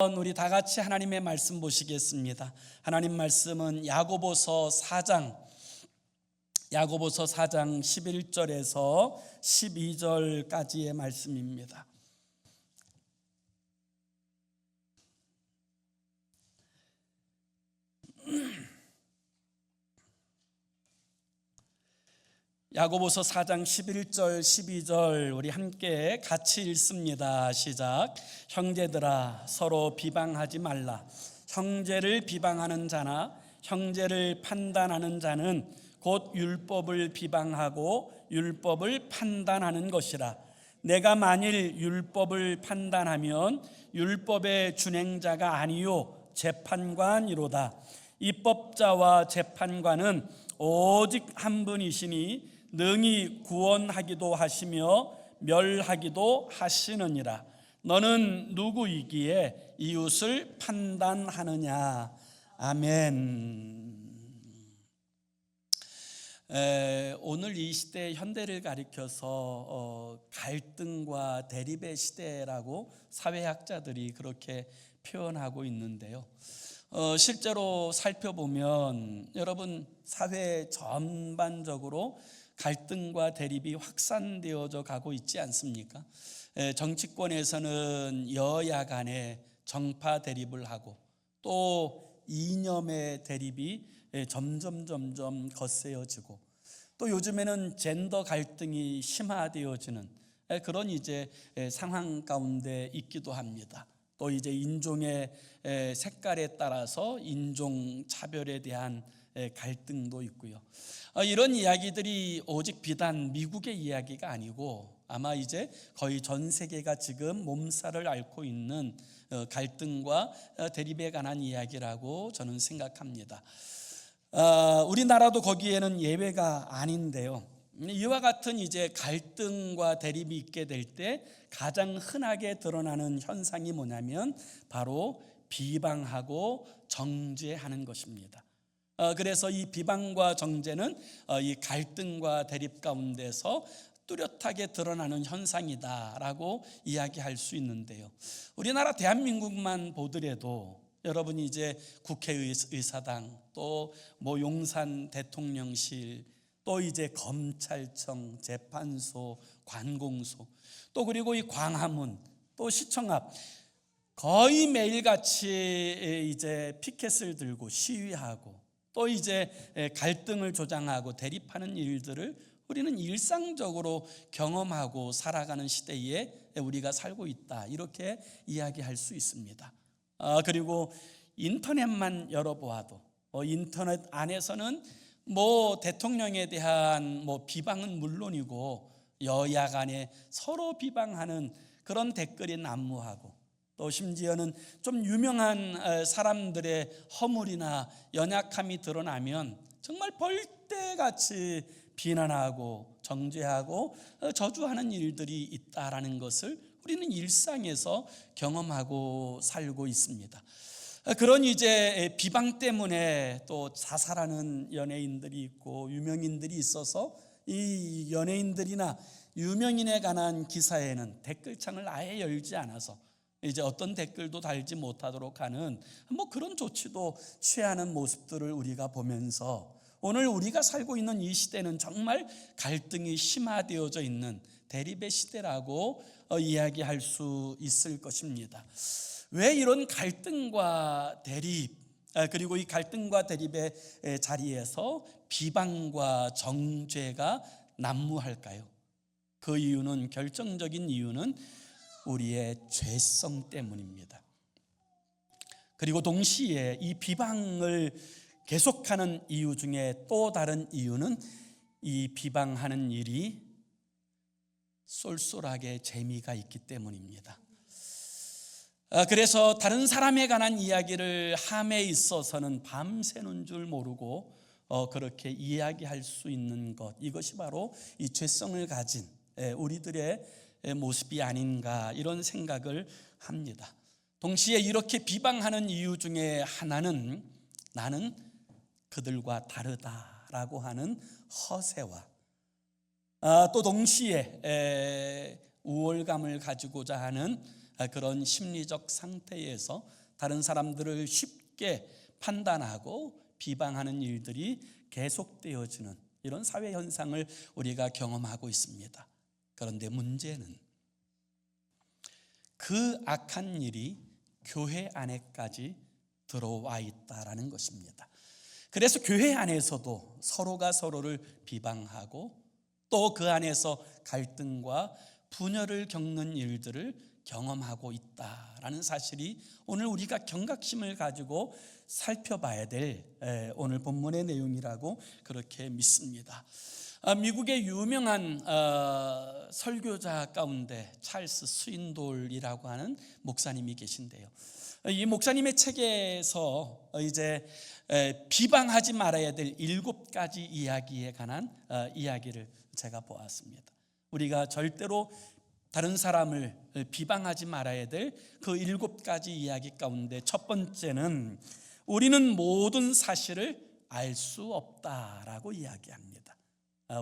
우리 다 같이 하나님의 말씀 보시겠습니다. 하나님 말씀은 야고보서 4장 11절에서 12절까지의 말씀입니다. 야고보서 4장 11절 12절 우리 함께 같이 읽습니다. 시작. 형제들아 서로 비방하지 말라. 형제를 비방하는 자나 형제를 판단하는 자는 곧 율법을 비방하고 율법을 판단하는 것이라. 내가 만일 율법을 판단하면 율법의 준행자가 아니요 재판관이로다. 입법자와 재판관은 오직 한 분이시니 능히 구원하기도 하시며 멸하기도 하시느니라. 너는 누구이기에 이웃을 판단하느냐. 아멘. 오늘 이 시대 현대를 가리켜서 갈등과 대립의 시대라고 사회학자들이 그렇게 표현하고 있는데요. 실제로 살펴보면 여러분 사회 전반적으로 갈등과 대립이 확산되어져 가고 있지 않습니까? 정치권에서는 여야 간에 정파 대립을 하고 또 이념의 대립이 점점 거세어지고 또 요즘에는 젠더 갈등이 심화되어지는 그런 이제 상황 가운데 있기도 합니다. 또 이제 인종의 색깔에 따라서 인종 차별에 대한 갈등도 있고요. 이런 이야기들이 오직 비단 미국의 이야기가 아니고 아마 이제 거의 전 세계가 지금 몸살을 앓고 있는 갈등과 대립에 관한 이야기라고 저는 생각합니다. 우리나라도 거기에는 예외가 아닌데요. 이와 같은 이제 갈등과 대립이 있게 될 때 가장 흔하게 드러나는 현상이 뭐냐면 바로 비방하고 정죄하는 것입니다. 그래서 이 비방과 정죄는 이 갈등과 대립 가운데서 뚜렷하게 드러나는 현상이다라고 이야기할 수 있는데요. 우리나라 대한민국만 보더라도 여러분이 이제 국회의사당 또 뭐 용산 대통령실 또 이제 검찰청, 재판소, 관공서 또 그리고 이 광화문 또 시청 앞 거의 매일같이 이제 피켓을 들고 시위하고 또 이제 갈등을 조장하고 대립하는 일들을 우리는 일상적으로 경험하고 살아가는 시대에 우리가 살고 있다 이렇게 이야기할 수 있습니다. 그리고 인터넷만 열어보아도 인터넷 안에서는 뭐 대통령에 대한 뭐 비방은 물론이고 여야 간에 서로 비방하는 그런 댓글이 난무하고 또 심지어는 좀 유명한 사람들의 허물이나 연약함이 드러나면 정말 벌떼같이 비난하고 정죄하고 저주하는 일들이 있다라는 것을 우리는 일상에서 경험하고 살고 있습니다. 그런 이제 비방 때문에 또 자살하는 연예인들이 있고 유명인들이 있어서 이 연예인들이나 유명인에 관한 기사에는 댓글창을 아예 열지 않아서 이제 어떤 댓글도 달지 못하도록 하는 뭐 그런 조치도 취하는 모습들을 우리가 보면서 오늘 우리가 살고 있는 이 시대는 정말 갈등이 심화되어져 있는 대립의 시대라고 이야기할 수 있을 것입니다. 왜 이런 갈등과 대립 그리고 이 갈등과 대립의 자리에서 비방과 정죄가 난무할까요? 그 이유는 결정적인 이유는 우리의 죄성 때문입니다. 그리고 동시에 이 비방을 계속하는 이유 중에 또 다른 이유는 이 비방하는 일이 쏠쏠하게 재미가 있기 때문입니다. 그래서 다른 사람에 관한 이야기를 함에 있어서는 밤새는 줄 모르고 그렇게 이야기할 수 있는 것, 이것이 바로 이 죄성을 가진 우리들의 모습이 아닌가 이런 생각을 합니다. 동시에 이렇게 비방하는 이유 중에 하나는 나는 그들과 다르다라고 하는 허세와 또 동시에 우월감을 가지고자 하는 그런 심리적 상태에서 다른 사람들을 쉽게 판단하고 비방하는 일들이 계속되어지는 이런 사회 현상을 우리가 경험하고 있습니다. 그런데 문제는 그 악한 일이 교회 안에까지 들어와 있다라는 것입니다. 그래서 교회 안에서도 서로가 서로를 비방하고 또 그 안에서 갈등과 분열을 겪는 일들을 경험하고 있다라는 사실이 오늘 우리가 경각심을 가지고 살펴봐야 될 오늘 본문의 내용이라고 그렇게 믿습니다. 미국의 유명한 설교자 가운데 찰스 스윈돌이라고 하는 목사님이 계신데요. 이 목사님의 책에서 이제 비방하지 말아야 될 7가지 이야기에 관한 이야기를 제가 보았습니다. 우리가 절대로 다른 사람을 비방하지 말아야 될 그 7가지 이야기 가운데 첫 번째는 우리는 모든 사실을 알 수 없다라고 이야기합니다.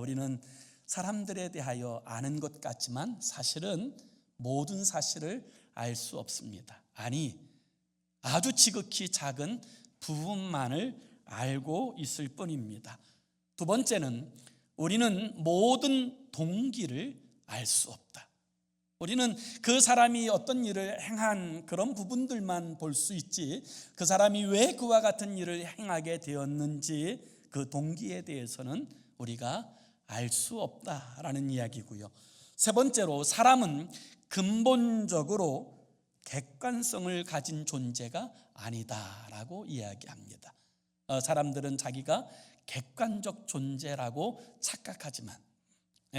우리는 사람들에 대하여 아는 것 같지만 사실은 모든 사실을 알 수 없습니다. 아니, 아주 지극히 작은 부분만을 알고 있을 뿐입니다. 두 번째는 우리는 모든 동기를 알 수 없다. 우리는 그 사람이 어떤 일을 행한 그런 부분들만 볼 수 있지 그 사람이 왜 그와 같은 일을 행하게 되었는지 그 동기에 대해서는 우리가 알 수 없다라는 이야기고요. 세 번째로 사람은 근본적으로 객관성을 가진 존재가 아니다라고 이야기합니다. 사람들은 자기가 객관적 존재라고 착각하지만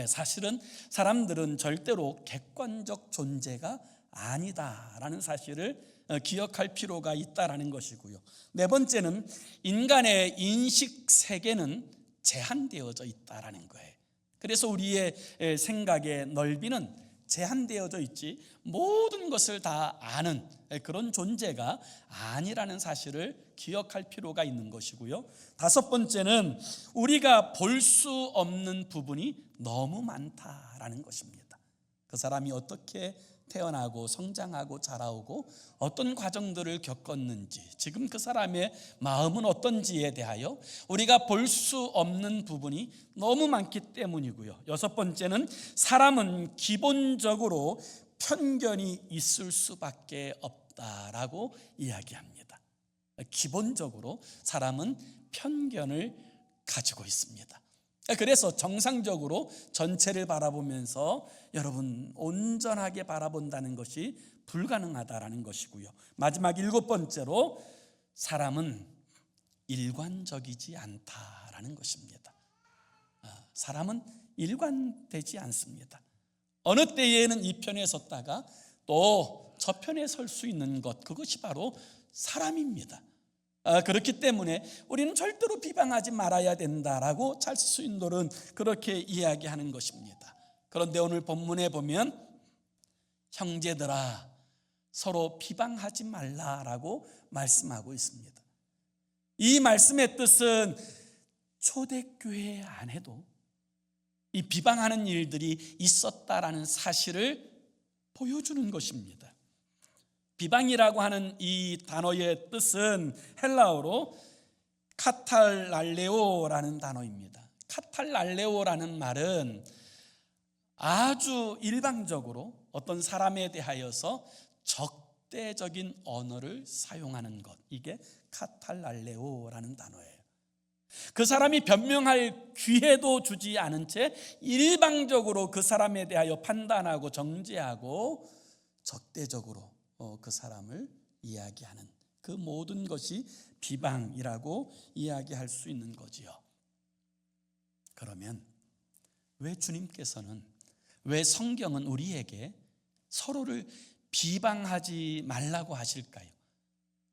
사실은 사람들은 절대로 객관적 존재가 아니다라는 사실을 기억할 필요가 있다라는 것이고요. 네 번째는 인간의 인식 세계는 제한되어져 있다라는 거예요. 그래서 우리의 생각의 넓이는 제한되어져 있지 모든 것을 다 아는 그런 존재가 아니라는 사실을 기억할 필요가 있는 것이고요. 다섯 번째는 우리가 볼 수 없는 부분이 너무 많다라는 것입니다. 그 사람이 어떻게 태어나고 성장하고 자라오고 어떤 과정들을 겪었는지 지금 그 사람의 마음은 어떤지에 대하여 우리가 볼 수 없는 부분이 너무 많기 때문이고요. 여섯 번째는 사람은 기본적으로 편견이 있을 수밖에 없다라고 이야기합니다. 기본적으로 사람은 편견을 가지고 있습니다. 그래서 정상적으로 전체를 바라보면서 여러분 온전하게 바라본다는 것이 불가능하다라는 것이고요. 마지막 7번째로 사람은 일관적이지 않다라는 것입니다. 사람은 일관되지 않습니다. 어느 때에는 이 편에 섰다가 또 저 편에 설 수 있는 것, 그것이 바로 사람입니다. 그렇기 때문에 우리는 절대로 비방하지 말아야 된다라고 찰스 스윈돌은 그렇게 이야기하는 것입니다. 그런데 오늘 본문에 보면 형제들아 서로 비방하지 말라라고 말씀하고 있습니다. 이 말씀의 뜻은 초대교회 안에도 이 비방하는 일들이 있었다라는 사실을 보여주는 것입니다. 비방이라고 하는 이 단어의 뜻은 헬라어로 카탈랄레오라는 단어입니다. 카탈랄레오라는 말은 아주 일방적으로 어떤 사람에 대하여서 적대적인 언어를 사용하는 것, 이게 카탈랄레오라는 단어예요. 그 사람이 변명할 기회도 주지 않은 채 일방적으로 그 사람에 대하여 판단하고 정죄하고 적대적으로 그 사람을 이야기하는 그 모든 것이 비방이라고 이야기할 수 있는 거지요. 그러면 왜 주님께서는, 왜 성경은 우리에게 서로를 비방하지 말라고 하실까요?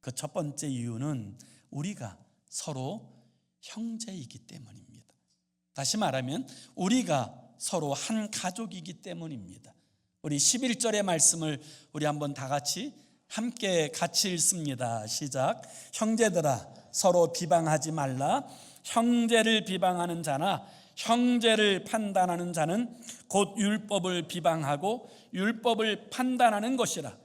그 첫 번째 이유는 우리가 서로 형제이기 때문입니다. 다시 말하면 우리가 서로 한 가족이기 때문입니다. 우리 11절의 말씀을 우리 한번 다 같이 함께 같이 읽습니다. 시작. 형제들아 서로 비방하지 말라. 형제를 비방하는 자나 형제를 판단하는 자는 곧 율법을 비방하고 율법을 판단하는 것이라.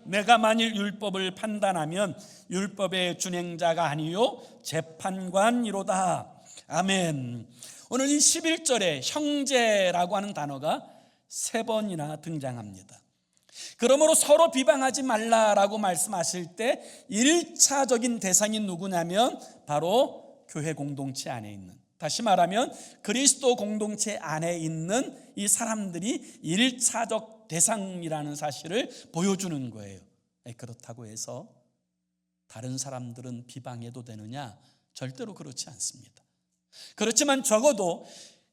내가 만일 율법을 판단하면 율법의 준행자가 아니요 재판관이로다. 아멘. 오늘 이 11절에 형제라고 하는 단어가 3번이나 등장합니다. 그러므로 서로 비방하지 말라라고 말씀하실 때 1차적인 대상이 누구냐면 바로 교회 공동체 안에 있는, 다시 말하면 그리스도 공동체 안에 있는 이 사람들이 1차적 대상이라는 사실을 보여주는 거예요. 그렇다고 해서 다른 사람들은 비방해도 되느냐? 절대로 그렇지 않습니다. 그렇지만 적어도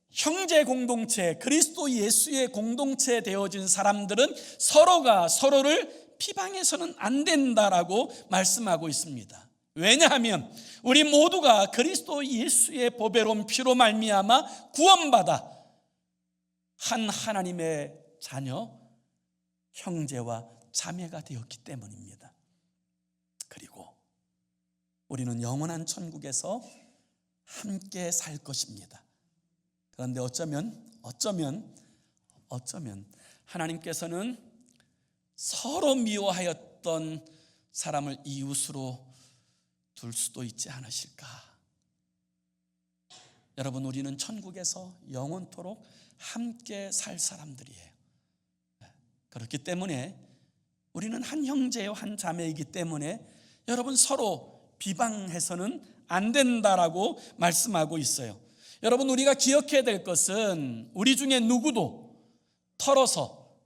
형제 공동체, 그리스도 예수의 공동체 되어진 사람들은 서로가 서로를 비방해서는 안 된다라고 말씀하고 있습니다. 왜냐하면 우리 모두가 그리스도 예수의 보배로운 피로 말미암아 구원받아 한 하나님의 자녀, 형제와 자매가 되었기 때문입니다. 그리고 우리는 영원한 천국에서 함께 살 것입니다. 그런데 어쩌면 하나님께서는 서로 미워하였던 사람을 이웃으로 둘 수도 있지 않으실까? 여러분, 우리는 천국에서 영원토록 함께 살 사람들이에요. 그렇기 때문에 우리는 한 형제요 한 자매이기 때문에 여러분 서로 비방해서는 안 된다라고 말씀하고 있어요. 여러분, 우리가 기억해야 될 것은 우리 중에 누구도 털어서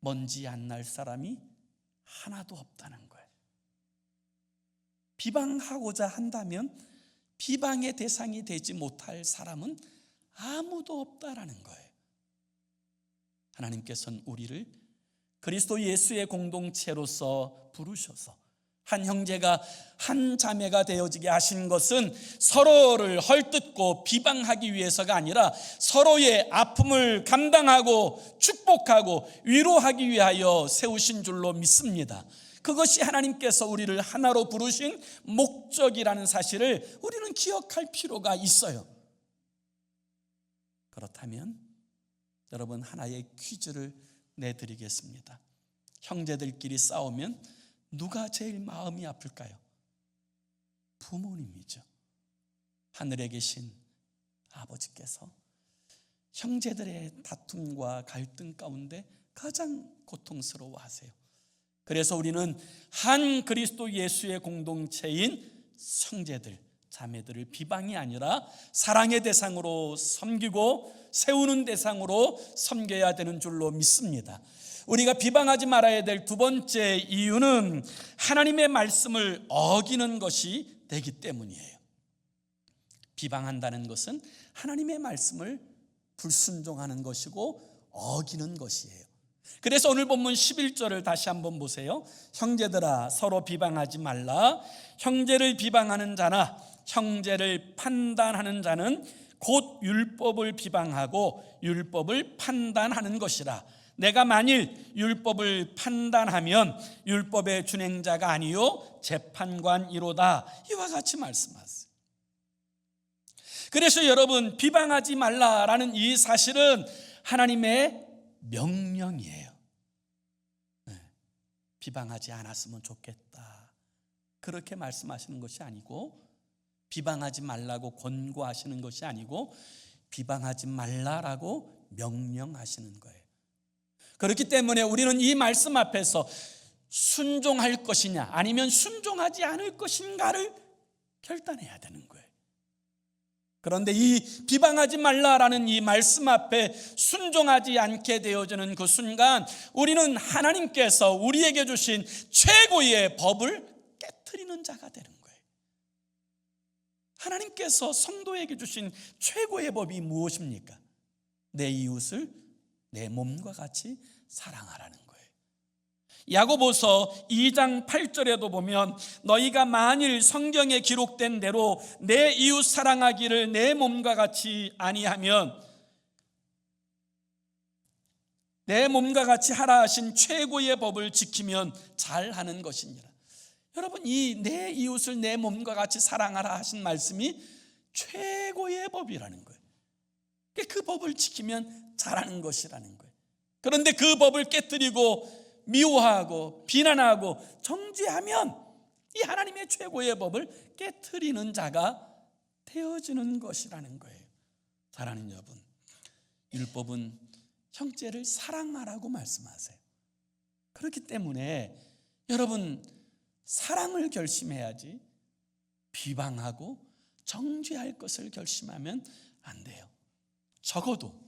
먼지 안 날 사람이 하나도 없다는 거예요. 비방하고자 한다면 비방의 대상이 되지 못할 사람은 아무도 없다라는 거예요. 하나님께서는 우리를 그리스도 예수의 공동체로서 부르셔서 한 형제가 한 자매가 되어지게 하신 것은 서로를 헐뜯고 비방하기 위해서가 아니라 서로의 아픔을 감당하고 축복하고 위로하기 위하여 세우신 줄로 믿습니다. 그것이 하나님께서 우리를 하나로 부르신 목적이라는 사실을 우리는 기억할 필요가 있어요. 그렇다면 여러분, 하나의 퀴즈를 내드리겠습니다. 형제들끼리 싸우면 누가 제일 마음이 아플까요? 부모님이죠. 하늘에 계신 아버지께서 형제들의 다툼과 갈등 가운데 가장 고통스러워하세요. 그래서 우리는 한 그리스도 예수의 공동체인 형제들, 자매들을 비방이 아니라 사랑의 대상으로 섬기고 세우는 대상으로 섬겨야 되는 줄로 믿습니다. 우리가 비방하지 말아야 될 두 번째 이유는 하나님의 말씀을 어기는 것이 되기 때문이에요. 비방한다는 것은 하나님의 말씀을 불순종하는 것이고 어기는 것이에요. 그래서 오늘 본문 11절을 다시 한번 보세요. 형제들아, 서로 비방하지 말라. 형제를 비방하는 자나 형제를 판단하는 자는 곧 율법을 비방하고 율법을 판단하는 것이라. 내가 만일 율법을 판단하면 율법의 준행자가 아니요 재판관이로다. 이와 같이 말씀하세요. 그래서 여러분, 비방하지 말라라는 이 사실은 하나님의 명령이에요. 비방하지 않았으면 좋겠다, 그렇게 말씀하시는 것이 아니고, 비방하지 말라고 권고하시는 것이 아니고 비방하지 말라라고 명령하시는 거예요. 그렇기 때문에 우리는 이 말씀 앞에서 순종할 것이냐 아니면 순종하지 않을 것인가를 결단해야 되는 거예요. 그런데 이 비방하지 말라라는 이 말씀 앞에 순종하지 않게 되어지는 그 순간 우리는 하나님께서 우리에게 주신 최고의 법을 깨트리는 자가 되는 거예요. 하나님께서 성도에게 주신 최고의 법이 무엇입니까? 내 이웃을 내 몸과 같이 사랑하라는 거예요. 야고보서 2장 8절에도 보면 너희가 만일 성경에 기록된 대로 내 이웃 사랑하기를 내 몸과 같이 아니하면 내 몸과 같이 하라 하신 최고의 법을 지키면 잘하는 것이니라. 여러분, 이 내 이웃을 내 몸과 같이 사랑하라 하신 말씀이 최고의 법이라는 거예요. 그 법을 지키면 잘하는 것이라는 거예요. 그런데 그 법을 깨뜨리고 미워하고 비난하고 정죄하면 이 하나님의 최고의 법을 깨트리는 자가 되어지는 것이라는 거예요. 사랑하는 여러분, 율법은 형제를 사랑하라고 말씀하세요. 그렇기 때문에 여러분, 사랑을 결심해야지 비방하고 정죄할 것을 결심하면 안 돼요. 적어도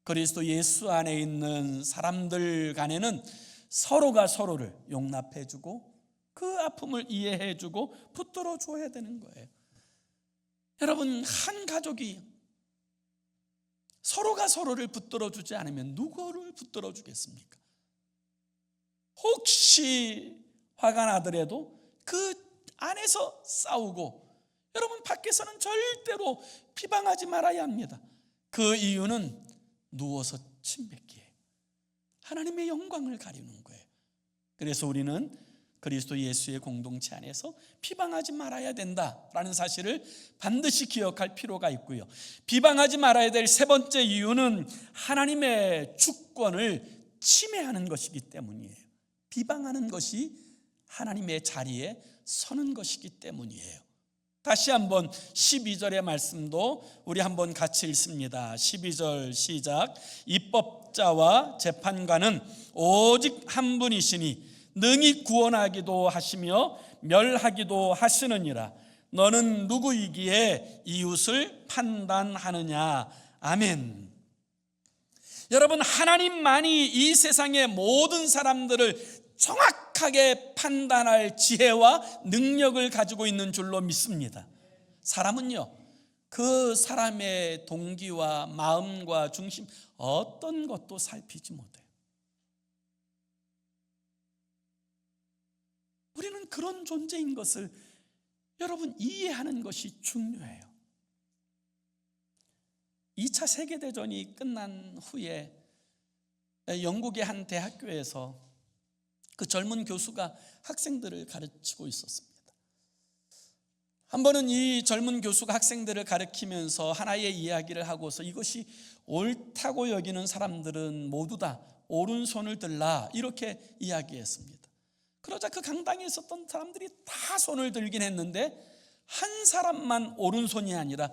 그리스도 예수 안에 있는 사람들 간에는 서로가 서로를 용납해주고 그 아픔을 이해해주고 붙들어 줘야 되는 거예요. 여러분, 한 가족이 서로가 서로를 붙들어 주지 않으면 누구를 붙들어 주겠습니까? 혹시 화가 나더라도 그 안에서 싸우고, 여러분, 밖에서는 절대로 비방하지 말아야 합니다. 그 이유는 누워서 침뱉기에 하나님의 영광을 가리는 거예요. 그래서 우리는 그리스도 예수의 공동체 안에서 비방하지 말아야 된다라는 사실을 반드시 기억할 필요가 있고요. 비방하지 말아야 될 세 번째 이유는 하나님의 주권을 침해하는 것이기 때문이에요. 비방하는 것이 하나님의 자리에 서는 것이기 때문이에요. 다시 한번 12절의 말씀도 우리 한번 같이 읽습니다. 12절 시작. 입법자와 재판관은 오직 한 분이시니 능히 구원하기도 하시며 멸하기도 하시느니라. 너는 누구이기에 이웃을 판단하느냐. 아멘. 여러분, 하나님만이 이 세상의 모든 사람들을 정확하게 판단할 지혜와 능력을 가지고 있는 줄로 믿습니다. 사람은요, 그 사람의 동기와 마음과 중심 어떤 것도 살피지 못해요. 우리는 그런 존재인 것을 여러분 이해하는 것이 중요해요. 2차 세계대전이 끝난 후에 영국의 한 대학교에서 그 젊은 교수가 학생들을 가르치고 있었습니다. 한 번은 이 젊은 교수가 학생들을 가르치면서 하나의 이야기를 하고서 이것이 옳다고 여기는 사람들은 모두 다 오른손을 들라, 이렇게 이야기했습니다. 그러자 그 강당에 있었던 사람들이 다 손을 들긴 했는데 한 사람만 오른손이 아니라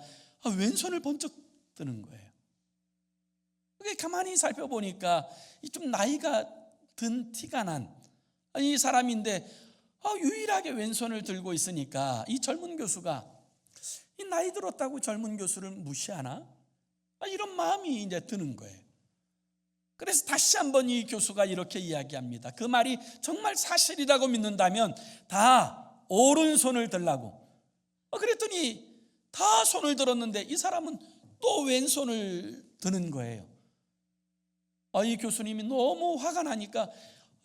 왼손을 번쩍 드는 거예요. 그게 가만히 살펴보니까 좀 나이가 든 티가 난 이 사람인데 유일하게 왼손을 들고 있으니까 이 젊은 교수가 이 나이 들었다고 젊은 교수를 무시하나? 이런 마음이 이제 드는 거예요. 그래서 다시 한번 이 교수가 이렇게 이야기합니다. 그 말이 정말 사실이라고 믿는다면 다 오른손을 들라고. 그랬더니 다 손을 들었는데 이 사람은 또 왼손을 드는 거예요. 이 교수님이 너무 화가 나니까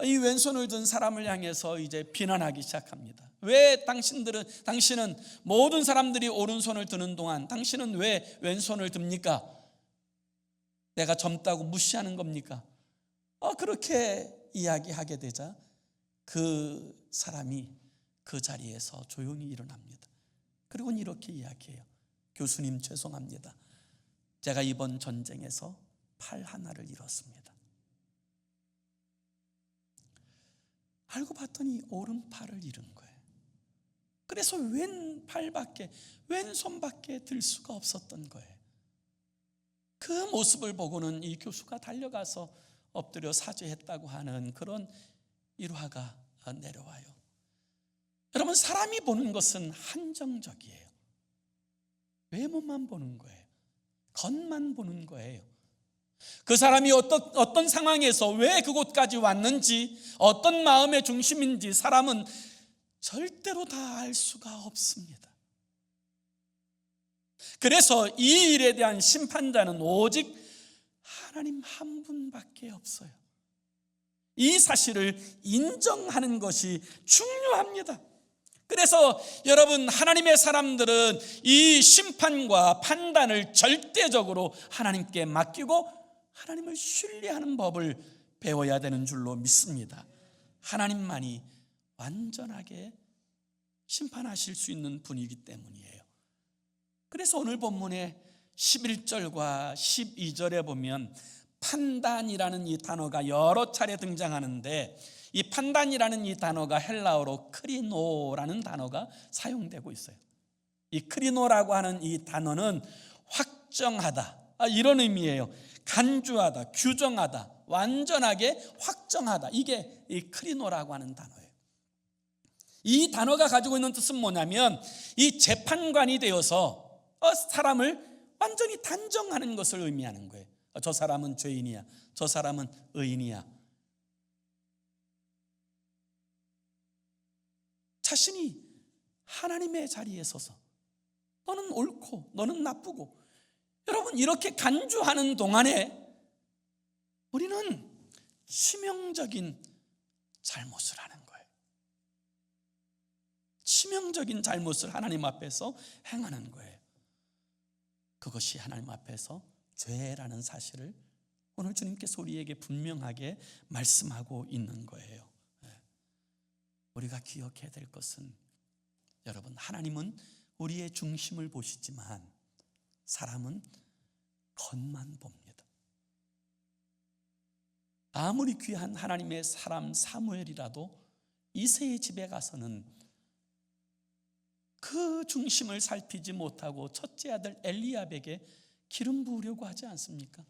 이 왼손을 든 사람을 향해서 이제 비난하기 시작합니다. 왜 당신은 모든 사람들이 오른손을 드는 동안 당신은 왜 왼손을 듭니까? 내가 젊다고 무시하는 겁니까? 그렇게 이야기하게 되자 그 사람이 그 자리에서 조용히 일어납니다. 그리고 이렇게 이야기해요. 교수님, 죄송합니다. 제가 이번 전쟁에서 팔 하나를 잃었습니다. 알고 봤더니 오른팔을 잃은 거예요. 그래서 왼손밖에 들 수가 없었던 거예요. 그 모습을 보고는 이 교수가 달려가서 엎드려 사죄했다고 하는 그런 일화가 내려와요. 여러분, 사람이 보는 것은 한정적이에요. 외모만 보는 거예요. 겉만 보는 거예요. 그 사람이 어떤 상황에서 왜 그곳까지 왔는지, 어떤 마음의 중심인지 사람은 절대로 다 알 수가 없습니다. 그래서 이 일에 대한 심판자는 오직 하나님 한 분밖에 없어요. 이 사실을 인정하는 것이 중요합니다. 그래서 여러분, 하나님의 사람들은 이 심판과 판단을 절대적으로 하나님께 맡기고 하나님을 신뢰하는 법을 배워야 되는 줄로 믿습니다. 하나님만이 완전하게 심판하실 수 있는 분이기 때문이에요. 그래서 오늘 본문의 11절과 12절에 보면 판단이라는 이 단어가 여러 차례 등장하는데 이 판단이라는 이 단어가 헬라어로 크리노라는 단어가 사용되고 있어요. 이 크리노라고 하는 이 단어는 확정하다, 이런 의미예요. 간주하다, 규정하다, 완전하게 확정하다. 이게 이 크리노라고 하는 단어예요. 이 단어가 가지고 있는 뜻은 뭐냐면 이 재판관이 되어서 사람을 완전히 단정하는 것을 의미하는 거예요. 저 사람은 죄인이야, 저 사람은 의인이야. 자신이 하나님의 자리에 서서 너는 옳고 너는 나쁘고, 여러분 이렇게 간주하는 동안에 우리는 치명적인 잘못을 하는 거예요. 치명적인 잘못을 하나님 앞에서 행하는 거예요. 그것이 하나님 앞에서 죄라는 사실을 오늘 주님께서 우리에게 분명하게 말씀하고 있는 거예요. 우리가 기억해야 될 것은, 여러분, 하나님은 우리의 중심을 보시지만 사람은 겉만 봅니다. 아무리 귀한 하나님의 사람 사무엘이라도 이새의 집에 가서는 그 중심을 살피지 못하고 첫째 아들 엘리압에게 기름 부으려고 하지 않습니까?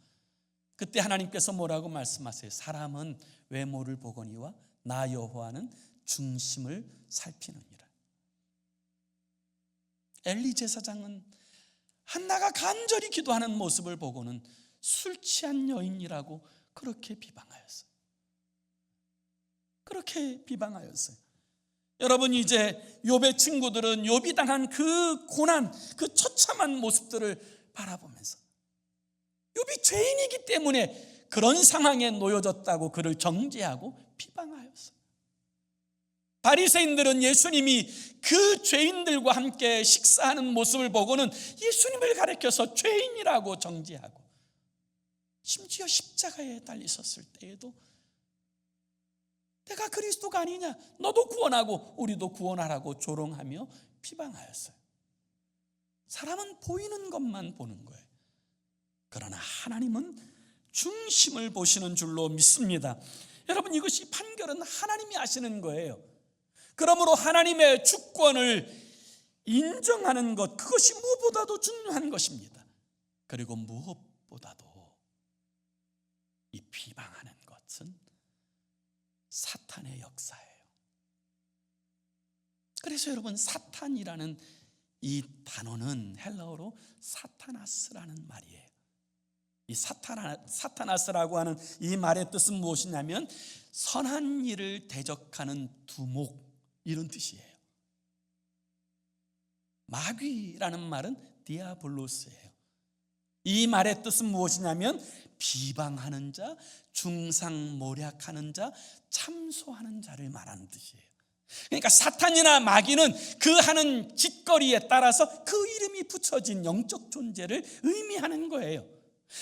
그때 하나님께서 뭐라고 말씀하세요? 사람은 외모를 보거니와 나 여호와는 중심을 살피느니라. 엘리 제사장은 한나가 간절히 기도하는 모습을 보고는 술 취한 여인이라고 그렇게 비방하였어요. 그렇게 비방하였어요. 여러분, 이제 욥의 친구들은 욥이 당한 그 고난, 그 처참한 모습들을 바라보면서 욥이 죄인이기 때문에 그런 상황에 놓여졌다고 그를 정죄하고 비방하였어요. 바리새인들은 예수님이 그 죄인들과 함께 식사하는 모습을 보고는 예수님을 가리켜서 죄인이라고 정죄하고, 심지어 십자가에 달리셨을 때에도 내가 그리스도가 아니냐, 너도 구원하고 우리도 구원하라고 조롱하며 비방하였어요. 사람은 보이는 것만 보는 거예요. 그러나 하나님은 중심을 보시는 줄로 믿습니다. 여러분, 이것이 판결은 하나님이 하시는 거예요. 그러므로 하나님의 주권을 인정하는 것, 그것이 무엇보다도 중요한 것입니다. 그리고 무엇보다도 이 비방하는 것은 사탄의 역사예요. 그래서 여러분, 사탄이라는 이 단어는 헬라어로 사타나스라는 말이에요. 이 사타나스라고 하는 이 말의 뜻은 무엇이냐면 선한 일을 대적하는 두목, 이런 뜻이에요. 마귀라는 말은 디아블로스예요. 이 말의 뜻은 무엇이냐면 비방하는 자, 중상모략하는 자, 참소하는 자를 말하는 뜻이에요. 그러니까 사탄이나 마귀는 그 하는 짓거리에 따라서 그 이름이 붙여진 영적 존재를 의미하는 거예요.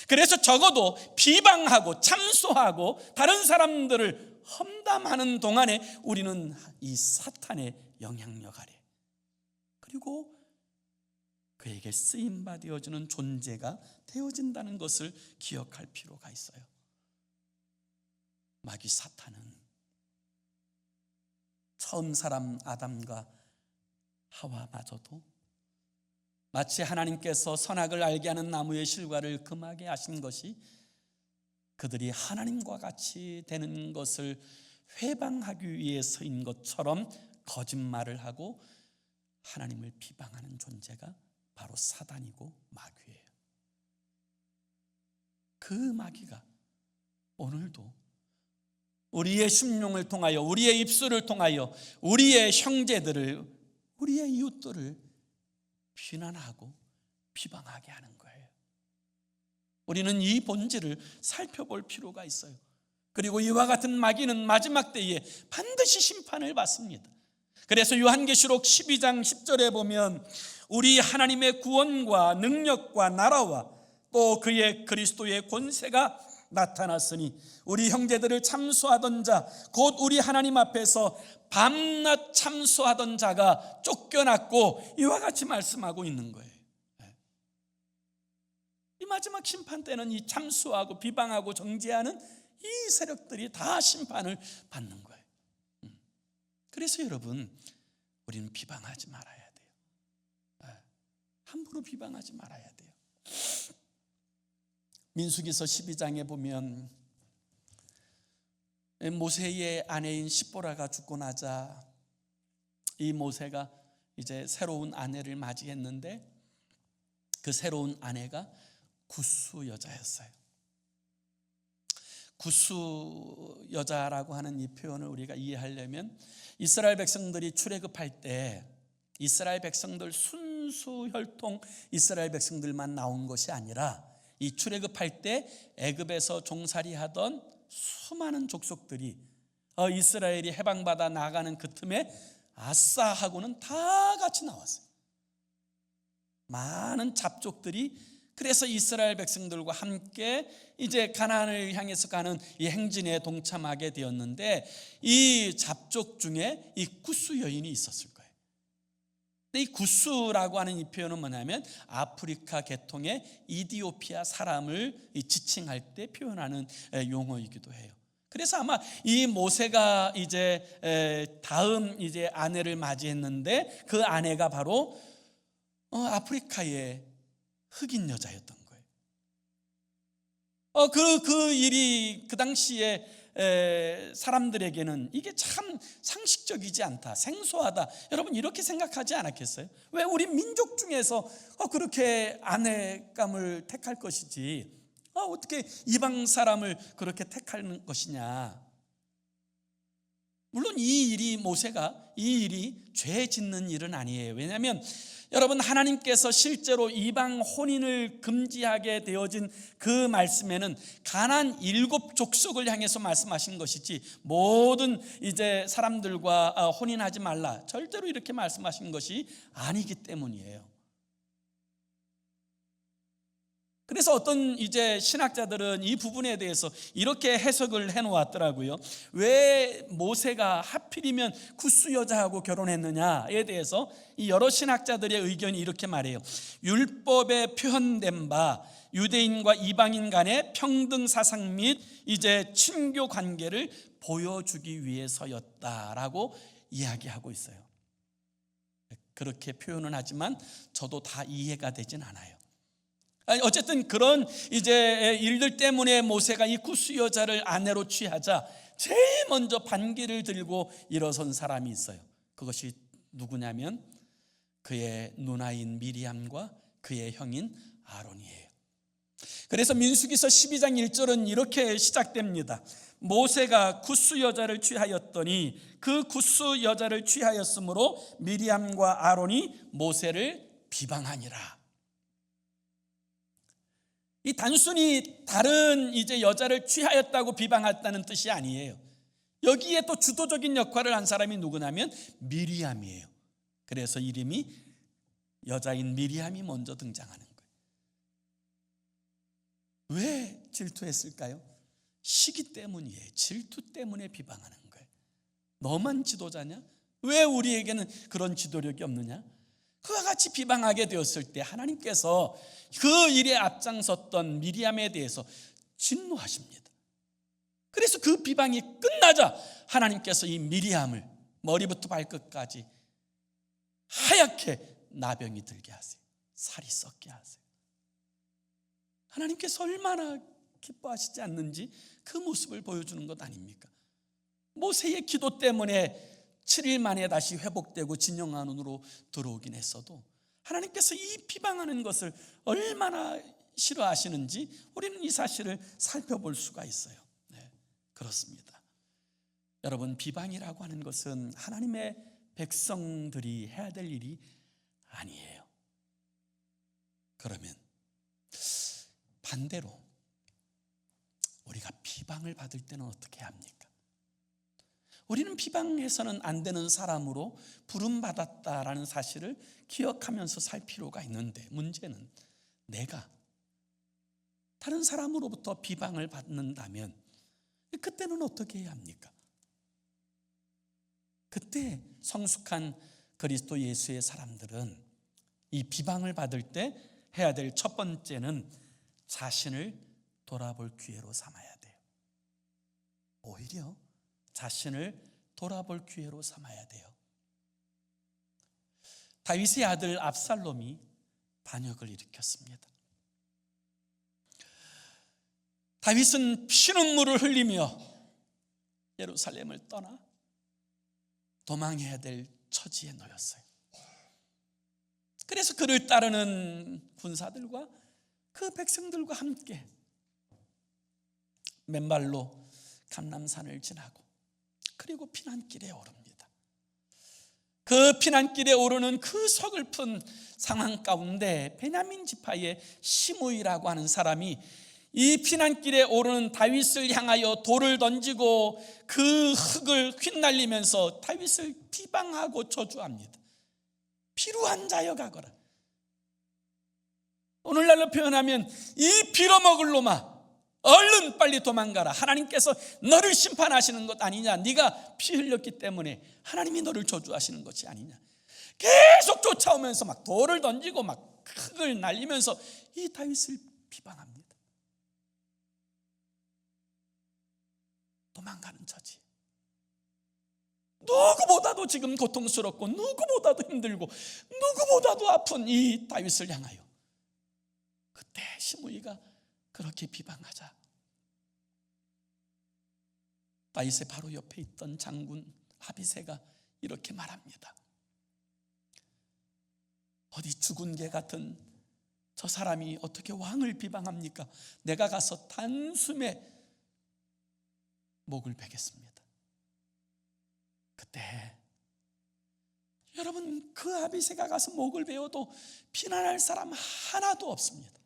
그래서 적어도 비방하고 참소하고 다른 사람들을 험담하는 동안에 우리는 이 사탄의 영향력 아래, 그리고 그에게 쓰임받아주는 존재가 되어진다는 것을 기억할 필요가 있어요. 마귀 사탄은 처음 사람 아담과 하와마저도 마치 하나님께서 선악을 알게 하는 나무의 실과를 금하게 하신 것이 그들이 하나님과 같이 되는 것을 회방하기 위해서인 것처럼 거짓말을 하고 하나님을 비방하는 존재가 바로 사단이고 마귀예요. 그 마귀가 오늘도 우리의 심령을 통하여, 우리의 입술을 통하여 우리의 형제들을, 우리의 이웃들을 비난하고 비방하게 하는 거예요. 우리는 이 본질을 살펴볼 필요가 있어요. 그리고 이와 같은 마귀는 마지막 때에 반드시 심판을 받습니다. 그래서 요한계시록 12장 10절에 보면 우리 하나님의 구원과 능력과 나라와 또 그의 그리스도의 권세가 나타났으니 우리 형제들을 참소하던 자, 곧 우리 하나님 앞에서 밤낮 참소하던 자가 쫓겨났고, 이와 같이 말씀하고 있는 거예요. 이 마지막 심판 때는 이 참소하고 비방하고 정죄하는 이 세력들이 다 심판을 받는 거예요. 그래서 여러분, 우리는 비방하지 말아야 돼요. 함부로 비방하지 말아야 돼요. 민수기서 12장에 보면 모세의 아내인 십보라가 죽고 나자 이 모세가 이제 새로운 아내를 맞이했는데 그 새로운 아내가 구스 여자였어요. 구스 여자라고 하는 이 표현을 우리가 이해하려면 이스라엘 백성들이 출애굽할 때 이스라엘 백성들 순수 혈통 이스라엘 백성들만 나온 것이 아니라 이 출애굽할 때 애굽에서 종살이하던 수많은 족속들이 이스라엘이 해방받아 나가는 그 틈에 아싸하고는 다 같이 나왔어요. 많은 잡족들이 그래서 이스라엘 백성들과 함께 이제 가나안을 향해서 가는 이 행진에 동참하게 되었는데 이 잡족 중에 이 구스 여인이 있었을 거예요. 근데 이 구스라고 하는 이 표현은 뭐냐면 아프리카 계통의 이디오피아 사람을 지칭할 때 표현하는 용어이기도 해요. 그래서 아마 이 모세가 이제 다음 이제 아내를 맞이했는데 그 아내가 바로 아프리카의 흑인 여자였던 거예요. 그 일이 그 당시에 사람들에게는 이게 참 상식적이지 않다, 생소하다. 여러분 이렇게 생각하지 않았겠어요? 왜 우리 민족 중에서 그렇게 아내감을 택할 것이지 어떻게 이방 사람을 그렇게 택하는 것이냐. 물론 이 일이 모세가 이 일이 죄 짓는 일은 아니에요. 왜냐하면 여러분 하나님께서 실제로 이방 혼인을 금지하게 되어진 그 말씀에는 가나안 7족속을 향해서 말씀하신 것이지 모든 이제 사람들과 혼인하지 말라 절대로 이렇게 말씀하신 것이 아니기 때문이에요. 그래서 어떤 이제 신학자들은 이 부분에 대해서 이렇게 해석을 해놓았더라고요. 왜 모세가 하필이면 구스 여자하고 결혼했느냐에 대해서 이 여러 신학자들의 의견이 이렇게 말해요. 율법에 표현된 바 유대인과 이방인 간의 평등 사상 및 이제 친교 관계를 보여주기 위해서였다라고 이야기하고 있어요. 그렇게 표현은 하지만 저도 다 이해가 되진 않아요. 어쨌든 그런 이제 일들 때문에 모세가 이 구스 여자를 아내로 취하자 제일 먼저 반기를 들고 일어선 사람이 있어요. 그것이 누구냐면 그의 누나인 미리암과 그의 형인 아론이에요. 그래서 민수기서 12장 1절은 이렇게 시작됩니다. 모세가 구스 여자를 취하였더니 그 구스 여자를 취하였으므로 미리암과 아론이 모세를 비방하니라. 이 단순히 다른 이제 여자를 취하였다고 비방했다는 뜻이 아니에요. 여기에 또 주도적인 역할을 한 사람이 누구냐면 미리암이에요. 그래서 이름이 여자인 미리암이 먼저 등장하는 거예요. 왜 질투했을까요? 시기 때문이에요. 질투 때문에 비방하는 거예요. 너만 지도자냐? 왜 우리에게는 그런 지도력이 없느냐? 그와 같이 비방하게 되었을 때 하나님께서 그 일에 앞장섰던 미리암에 대해서 진노하십니다. 그래서 그 비방이 끝나자 하나님께서 이 미리암을 머리부터 발끝까지 하얗게 나병이 들게 하세요. 살이 썩게 하세요. 하나님께서 얼마나 기뻐하시지 않는지 그 모습을 보여주는 것 아닙니까? 모세의 기도 때문에 7일 만에 다시 회복되고 진영 안으로 들어오긴 했어도 하나님께서 이 비방하는 것을 얼마나 싫어하시는지 우리는 이 사실을 살펴볼 수가 있어요. 네, 그렇습니다. 여러분, 비방이라고 하는 것은 하나님의 백성들이 해야 될 일이 아니에요. 그러면 반대로 우리가 비방을 받을 때는 어떻게 합니까? 우리는 비방해서는 안 되는 사람으로 부름받았다라는 사실을 기억하면서 살 필요가 있는데 문제는 내가 다른 사람으로부터 비방을 받는다면 그때는 어떻게 해야 합니까? 그때 성숙한 그리스도 예수의 사람들은 이 비방을 받을 때 해야 될 첫 번째는 자신을 돌아볼 기회로 삼아야 돼요. 오히려 자신을 돌아볼 기회로 삼아야 돼요. 다윗의 아들 압살롬이 반역을 일으켰습니다. 다윗은 피눈물을 흘리며 예루살렘을 떠나 도망해야 될 처지에 놓였어요. 그래서 그를 따르는 군사들과 그 백성들과 함께 맨발로 감람산을 지나고 그리고 피난길에 오릅니다. 그 피난길에 오르는 그 서글픈 상황 가운데 베냐민 지파의 시므이라고 하는 사람이 이 피난길에 오르는 다윗을 향하여 돌을 던지고 그 흙을 휘날리면서 다윗을 비방하고 저주합니다. 비루한 자여 가거라. 오늘날로 표현하면 이 빌어먹을 놈아, 얼른 빨리 도망가라. 하나님께서 너를 심판하시는 것 아니냐. 네가 피 흘렸기 때문에 하나님이 너를 저주하시는 것이 아니냐. 계속 쫓아오면서 막 돌을 던지고 막 흙을 날리면서 이 다윗을 비방합니다. 도망가는 처지. 누구보다도 지금 고통스럽고 누구보다도 힘들고 누구보다도 아픈 이 다윗을 향하여 그때 시므이가 그렇게 비방하자 다윗의 바로 옆에 있던 장군 아비새가 이렇게 말합니다. 어디 죽은 개 같은 저 사람이 어떻게 왕을 비방합니까? 내가 가서 단숨에 목을 베겠습니다. 그때 여러분 그 아비새가 가서 목을 베어도 비난할 사람 하나도 없습니다.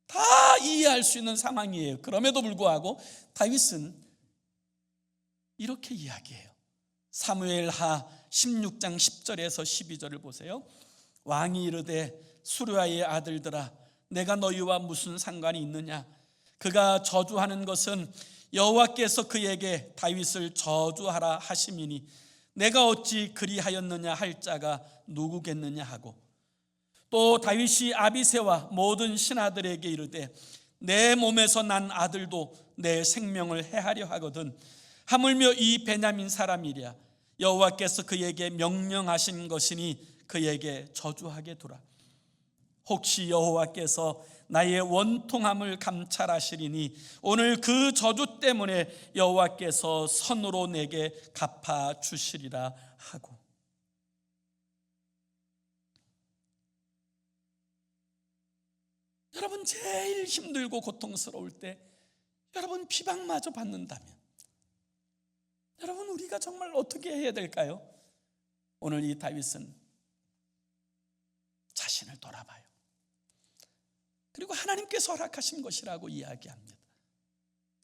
다 이해할 수 있는 상황이에요. 그럼에도 불구하고 다윗은 이렇게 이야기해요. 사무엘하 16장 10절에서 12절을 보세요. 왕이 이르되 수르야의 아들들아 내가 너희와 무슨 상관이 있느냐. 그가 저주하는 것은 여호와께서 그에게 다윗을 저주하라 하심이니 내가 어찌 그리하였느냐 할 자가 누구겠느냐 하고 또 다윗이 아비새와 모든 신하들에게 이르되 내 몸에서 난 아들도 내 생명을 해하려 하거든 하물며 이 베냐민 사람이랴 여호와께서 그에게 명령하신 것이니 그에게 저주하게 두라. 혹시 여호와께서 나의 원통함을 감찰하시리니 오늘 그 저주 때문에 여호와께서 선으로 내게 갚아 주시리라 하고. 여러분 제일 힘들고 고통스러울 때 여러분 비방마저 받는다면 여러분 우리가 정말 어떻게 해야 될까요? 오늘 이 다윗은 자신을 돌아봐요. 그리고 하나님께서 허락하신 것이라고 이야기합니다.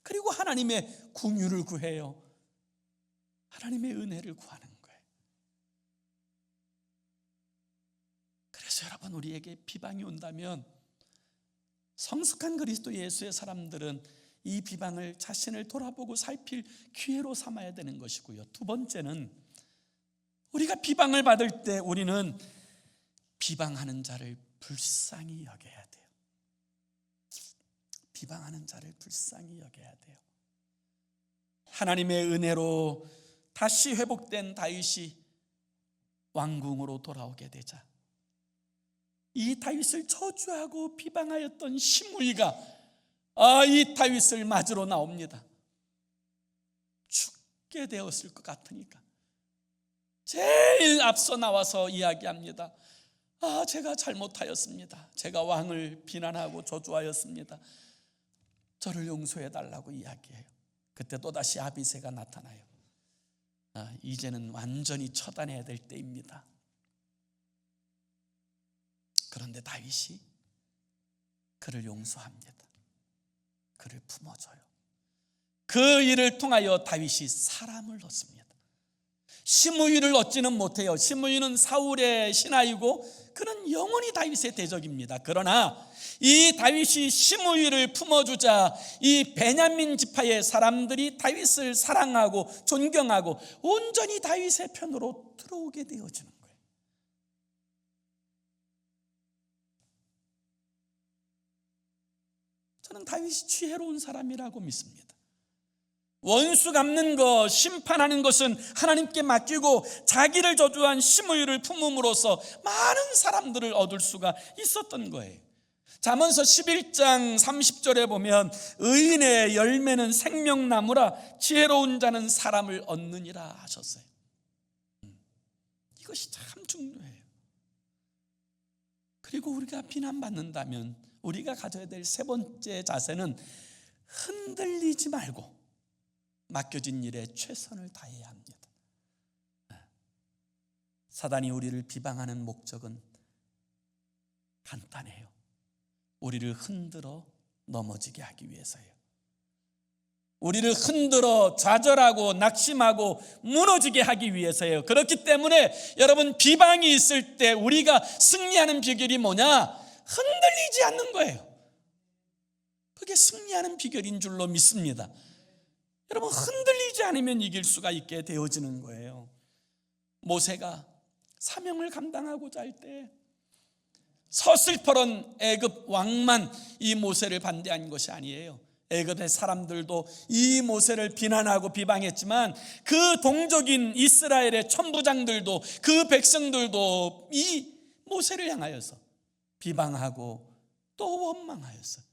그리고 하나님의 긍휼을 구해요. 하나님의 은혜를 구하는 거예요. 그래서 여러분 우리에게 비방이 온다면 성숙한 그리스도 예수의 사람들은 이 비방을 자신을 돌아보고 살필 기회로 삼아야 되는 것이고요. 두 번째는 우리가 비방을 받을 때 우리는 비방하는 자를 불쌍히 여겨야 돼요. 비방하는 자를 불쌍히 여겨야 돼요. 하나님의 은혜로 다시 회복된 다윗이 왕궁으로 돌아오게 되자 이 다윗을 저주하고 비방하였던 시므이가 이 다윗을 맞으러 나옵니다. 죽게 되었을 것 같으니까 제일 앞서 나와서 이야기합니다. 제가 잘못하였습니다. 제가 왕을 비난하고 저주하였습니다. 저를 용서해 달라고 이야기해요. 그때 또다시 아비새가 나타나요. 이제는 완전히 처단해야 될 때입니다. 그런데 다윗이 그를 용서합니다. 그를 품어줘요. 그 일을 통하여 다윗이 사람을 얻습니다. 시므이를 얻지는 못해요. 시므이는 사울의 신하이고 그는 영원히 다윗의 대적입니다. 그러나 이 다윗이 시므이를 품어주자 이 베냐민 지파의 사람들이 다윗을 사랑하고 존경하고 온전히 다윗의 편으로 들어오게 되어지는 거예요. 저는 다윗이 지혜로운 사람이라고 믿습니다. 원수 갚는 것, 심판하는 것은 하나님께 맡기고 자기를 저주한 심의를 품음으로써 많은 사람들을 얻을 수가 있었던 거예요. 잠언서 11장 30절에 보면 의인의 열매는 생명나무라 지혜로운 자는 사람을 얻느니라 하셨어요. 이것이 참 중요해요. 그리고 우리가 비난받는다면 우리가 가져야 될 세 번째 자세는 흔들리지 말고 맡겨진 일에 최선을 다해야 합니다. 사단이 우리를 비방하는 목적은 간단해요. 우리를 흔들어 넘어지게 하기 위해서예요. 우리를 흔들어 좌절하고 낙심하고 무너지게 하기 위해서예요. 그렇기 때문에 여러분, 비방이 있을 때 우리가 승리하는 비결이 뭐냐? 흔들리지 않는 거예요. 그게 승리하는 비결인 줄로 믿습니다. 여러분, 흔들리지 않으면 이길 수가 있게 되어지는 거예요. 모세가 사명을 감당하고자 할 때 서슬퍼런 애굽 왕만 이 모세를 반대한 것이 아니에요. 애굽의 사람들도 이 모세를 비난하고 비방했지만 그 동족인 이스라엘의 천부장들도 그 백성들도 이 모세를 향하여서 비방하고 또 원망하였어요.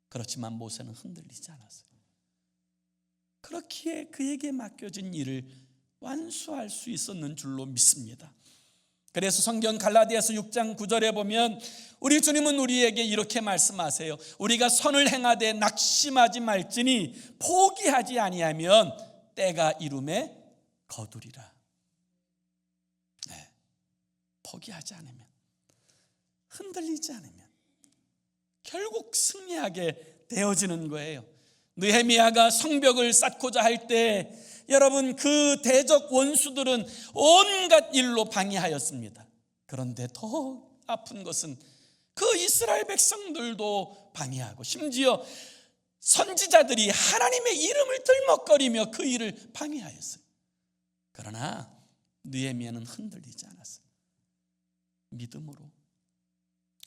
그렇지만 모세는 흔들리지 않았어요. 그렇기에 그에게 맡겨진 일을 완수할 수 있었는 줄로 믿습니다. 그래서 성경 갈라디아서 6장 9절에 보면 우리 주님은 우리에게 이렇게 말씀하세요. 우리가 선을 행하되 낙심하지 말지니 포기하지 아니하면 때가 이름에 거두리라. 네, 포기하지 않으면, 흔들리지 않으면 결국 승리하게 되어지는 거예요. 느헤미야가 성벽을 쌓고자 할 때 여러분, 그 대적 원수들은 온갖 일로 방해하였습니다. 그런데 더 아픈 것은 그 이스라엘 백성들도 방해하고 심지어 선지자들이 하나님의 이름을 들먹거리며 그 일을 방해하였어요. 그러나 느헤미야는 흔들리지 않았어요. 믿음으로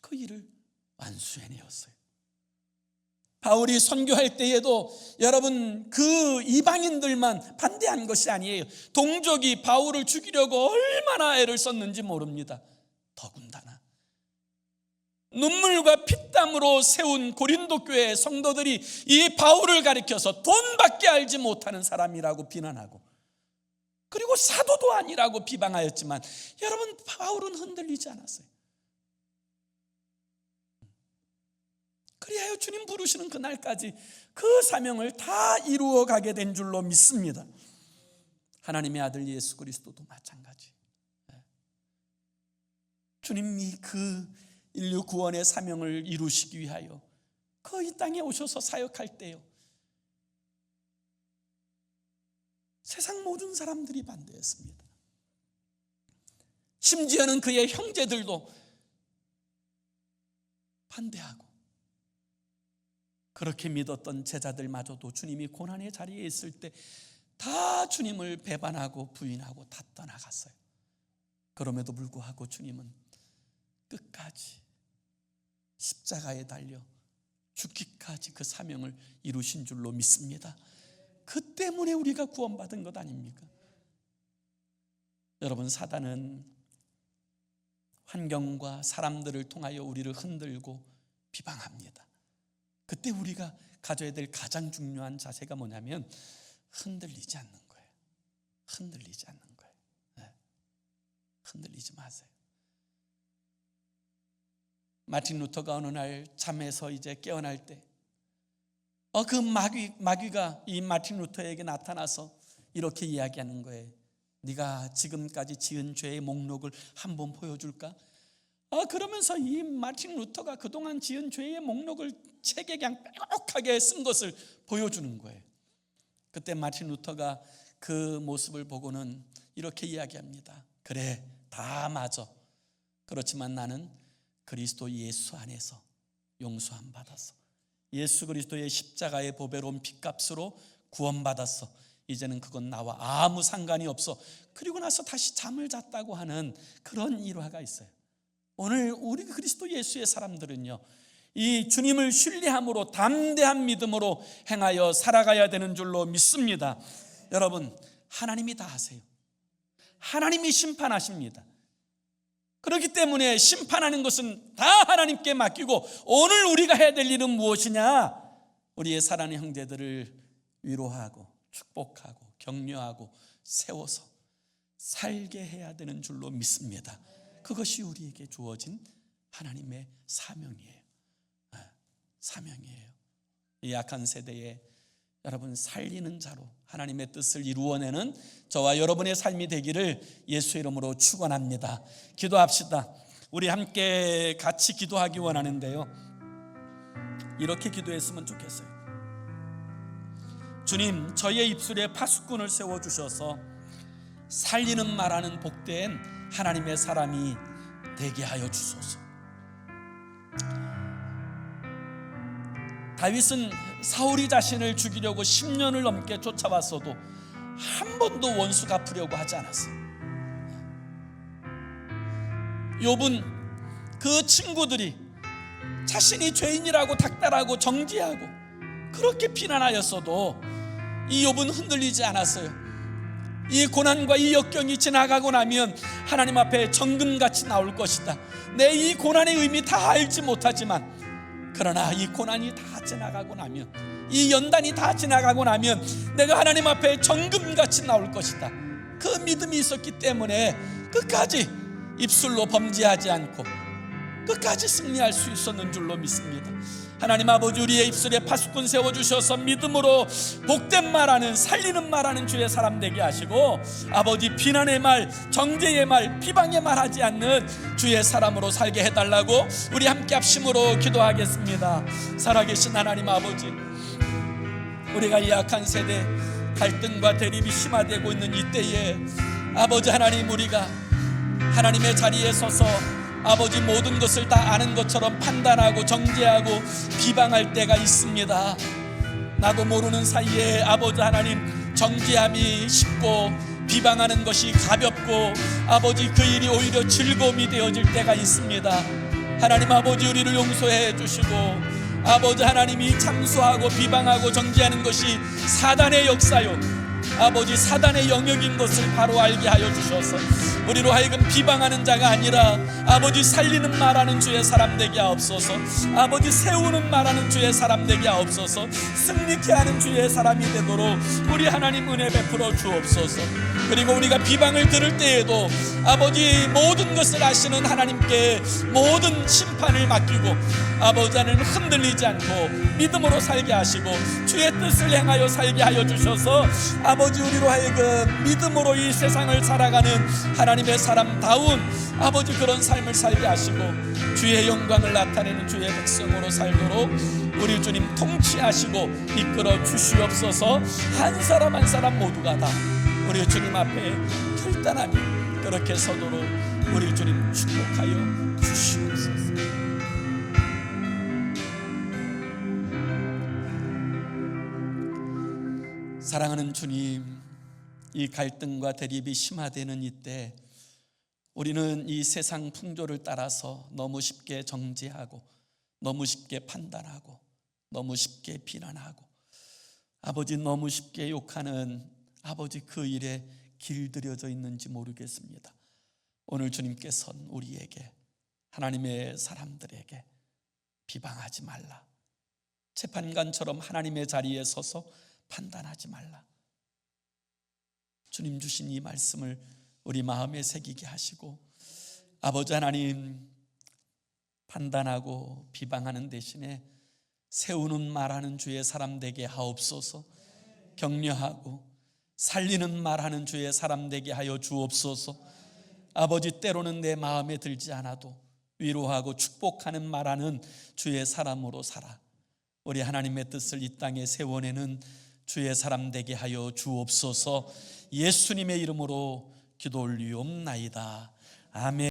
그 일을 완수해내었어요. 바울이 선교할 때에도 여러분, 그 이방인들만 반대한 것이 아니에요. 동족이 바울을 죽이려고 얼마나 애를 썼는지 모릅니다. 더군다나 눈물과 피땀으로 세운 고린도 교회 성도들이 이 바울을 가리켜서 돈밖에 알지 못하는 사람이라고 비난하고, 그리고 사도도 아니라고 비방하였지만 여러분, 바울은 흔들리지 않았어요. 그리하여 주님 부르시는 그날까지 그 사명을 다 이루어 가게 된 줄로 믿습니다. 하나님의 아들 예수 그리스도도 마찬가지. 주님이 그 인류 구원의 사명을 이루시기 위하여 그 이 땅에 오셔서 사역할 때요, 세상 모든 사람들이 반대했습니다. 심지어는 그의 형제들도 반대하고, 그렇게 믿었던 제자들마저도 주님이 고난의 자리에 있을 때 다 주님을 배반하고 부인하고 다 떠나갔어요. 그럼에도 불구하고 주님은 끝까지 십자가에 달려 죽기까지 그 사명을 이루신 줄로 믿습니다. 그 때문에 우리가 구원받은 것 아닙니까? 여러분, 사단은 환경과 사람들을 통하여 우리를 흔들고 비방합니다. 그때 우리가 가져야 될 가장 중요한 자세가 뭐냐면 흔들리지 않는 거예요. 흔들리지 않는 거예요. 네. 흔들리지 마세요. 마틴 루터가 어느 날 잠에서 이제 깨어날 때 그 마귀가 이 마틴 루터에게 나타나서 이렇게 이야기하는 거예요. 네가 지금까지 지은 죄의 목록을 한번 보여줄까? 그러면서 이 마틴 루터가 그동안 지은 죄의 목록을 책에 그냥 빼곡하게 쓴 것을 보여주는 거예요. 그때 마틴 루터가 그 모습을 보고는 이렇게 이야기합니다. 그래, 다 맞아. 그렇지만 나는 그리스도 예수 안에서 용서함 받았어. 예수 그리스도의 십자가의 보배로운 핏값으로 구원받았어. 이제는 그건 나와 아무 상관이 없어. 그리고 나서 다시 잠을 잤다고 하는 그런 일화가 있어요. 오늘 우리 그리스도 예수의 사람들은요, 이 주님을 신뢰함으로 담대한 믿음으로 행하여 살아가야 되는 줄로 믿습니다. 여러분, 하나님이 다 하세요. 하나님이 심판하십니다. 그렇기 때문에 심판하는 것은 다 하나님께 맡기고 오늘 우리가 해야 될 일은 무엇이냐? 우리의 사랑하는 형제들을 위로하고 축복하고 격려하고 세워서 살게 해야 되는 줄로 믿습니다. 그것이 우리에게 주어진 하나님의 사명이에요. 사명이에요. 이 약한 세대에 여러분 살리는 자로 하나님의 뜻을 이루어내는 저와 여러분의 삶이 되기를 예수의 이름으로 축원합니다. 기도합시다. 우리 함께 같이 기도하기 원하는데요, 이렇게 기도했으면 좋겠어요. 주님, 저의 입술에 파수꾼을 세워주셔서 살리는 말하는 복된 하나님의 사람이 되게 하여 주소서. 다윗은 사울이 자신을 죽이려고 10년을 넘게 쫓아왔어도 한 번도 원수 갚으려고 하지 않았어요. 욥은 그 친구들이 자신이 죄인이라고 닥달하고 정죄하고 그렇게 비난하였어도 이 욥은 흔들리지 않았어요. 이 고난과 이 역경이 지나가고 나면 하나님 앞에 정금같이 나올 것이다. 내 이 고난의 의미 다 알지 못하지만 그러나 이 고난이 다 지나가고 나면, 이 연단이 다 지나가고 나면 내가 하나님 앞에 정금같이 나올 것이다. 그 믿음이 있었기 때문에 끝까지 입술로 범죄하지 않고 끝까지 승리할 수 있었는 줄로 믿습니다. 하나님 아버지, 우리의 입술에 파수꾼 세워주셔서 믿음으로 복된 말하는, 살리는 말하는 주의 사람 되게 하시고, 아버지 비난의 말, 정죄의 말, 비방의 말 하지 않는 주의 사람으로 살게 해달라고 우리 함께 합심으로 기도하겠습니다. 살아계신 하나님 아버지, 우리가 이 약한 세대 갈등과 대립이 심화되고 있는 이때에 아버지 하나님, 우리가 하나님의 자리에 서서 아버지 모든 것을 다 아는 것처럼 판단하고 정죄하고 비방할 때가 있습니다. 나도 모르는 사이에 아버지 하나님, 정죄함이 쉽고 비방하는 것이 가볍고 아버지 그 일이 오히려 즐거움이 되어질 때가 있습니다. 하나님 아버지, 우리를 용서해 주시고 아버지 하나님이 참소하고 비방하고 정죄하는 것이 사단의 역사요, 아버지 사단의 영역인 것을 바로 알게 하여 주셔서 우리로 하여금 비방하는 자가 아니라 아버지 살리는 말하는 주의 사람 되게 하옵소서. 아버지 세우는 말하는 주의 사람 되게 하옵소서. 승리케 하는 주의 사람이 되도록 우리 하나님 은혜 베풀어 주옵소서. 그리고 우리가 비방을 들을 때에도 아버지 모든 것을 아시는 하나님께 모든 심판을 맡기고 아버지 하나님 흔들리지 않고 믿음으로 살게 하시고 주의 뜻을 행하여 살게 하여 주셔서 아버지 우리로 하여금 믿음으로 이 세상을 살아가는 하나님의 사람다운 아버지 그런 삶을 살게 하시고 주의 영광을 나타내는 주의 백성으로 살도록 우리 주님 통치하시고 이끌어 주시옵소서. 한 사람 한 사람 모두가 다 우리 주님 앞에 결단하며 그렇게 서도록 우리 주님 축복하여 주시옵소서. 사랑하는 주님, 이 갈등과 대립이 심화되는 이때 우리는 이 세상 풍조를 따라서 너무 쉽게 정죄하고 너무 쉽게 판단하고 너무 쉽게 비난하고 아버지 너무 쉽게 욕하는 아버지 그 일에 길들여져 있는지 모르겠습니다. 오늘 주님께서는 우리에게, 하나님의 사람들에게 비방하지 말라, 재판관처럼 하나님의 자리에 서서 판단하지 말라, 주님 주신 이 말씀을 우리 마음에 새기게 하시고 아버지 하나님, 판단하고 비방하는 대신에 세우는 말하는 주의 사람 되게 하옵소서. 격려하고 살리는 말하는 주의 사람 되게 하여 주옵소서. 아버지, 때로는 내 마음에 들지 않아도 위로하고 축복하는 말하는 주의 사람으로 살아 우리 하나님의 뜻을 이 땅에 세워내는 주의 사람 되게 하여 주옵소서. 예수님의 이름으로 기도 올리옵나이다. 아멘.